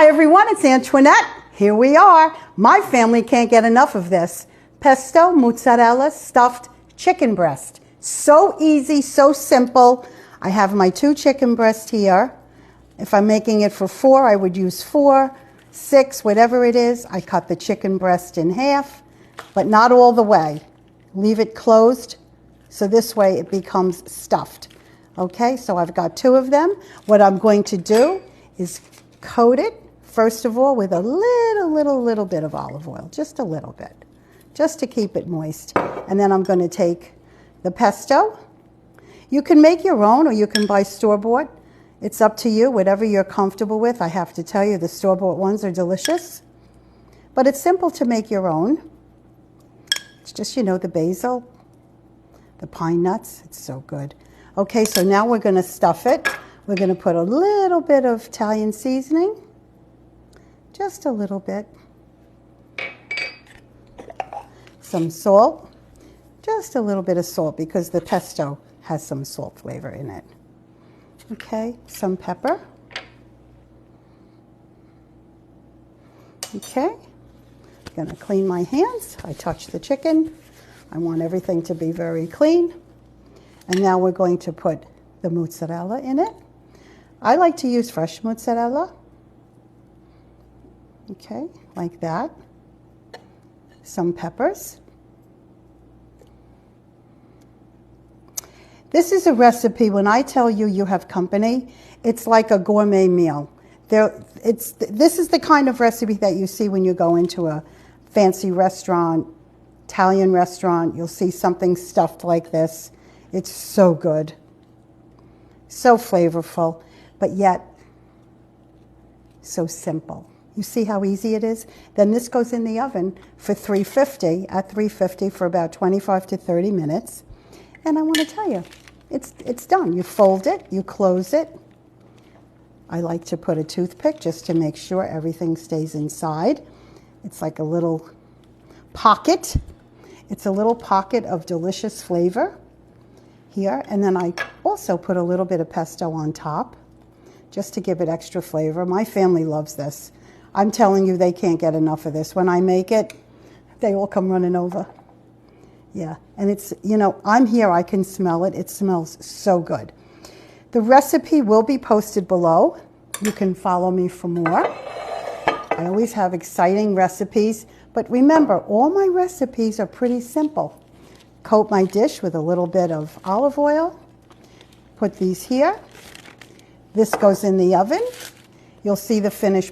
Hi everyone, it's Antoinette. Here we are. My family can't get enough of this. Pesto, mozzarella, stuffed chicken breast. So easy, so simple. I have my 2 chicken breasts here. If I'm making it for 4, I would use 4, 6, whatever it is. I cut the chicken breast in half, but not all the way. Leave it closed so this way it becomes stuffed. Okay, so I've got 2 of them. What I'm going to do is coat it, first of all, with a little bit of olive oil, just a little bit, just to keep it moist. And then I'm going to take the pesto. You can make your own or you can buy store-bought. It's up to you, whatever you're comfortable with. I have to tell you, the store-bought ones are delicious. But it's simple to make your own. It's just, you know, the basil, the pine nuts. It's so good. Okay, so now we're going to stuff it. We're going to put a little bit of Italian seasoning, just a little bit. Some salt, just a little bit of salt because the pesto has some salt flavor in it. Okay, some pepper. Okay, I'm going to clean my hands. I touched the chicken. I want everything to be very clean. And now we're going to put the mozzarella in it. I like to use fresh mozzarella. Okay, like that. Some peppers. This is a recipe, when I tell you you have company, it's like a gourmet meal. This is the kind of recipe that you see when you go into a fancy restaurant, Italian restaurant. You'll see something stuffed like this. It's so good, so flavorful, but yet so simple. You see how easy it is? Then this goes in the oven for 350, at 350 for about 25 to 30 minutes. And I want to tell you, it's done. You fold it, you close it. I like to put a toothpick just to make sure everything stays inside. It's like a little pocket. It's a little pocket of delicious flavor here. And then I also put a little bit of pesto on top just to give it extra flavor. My family loves this. I'm telling you, they can't get enough of this. When I make it, they all come running over. Yeah, and it's, you know, I'm here, I can smell it. It smells so good. The recipe will be posted below. You can follow me for more. I always have exciting recipes, but remember, all my recipes are pretty simple. Coat my dish with a little bit of olive oil. Put these here. This goes in the oven. You'll see the finished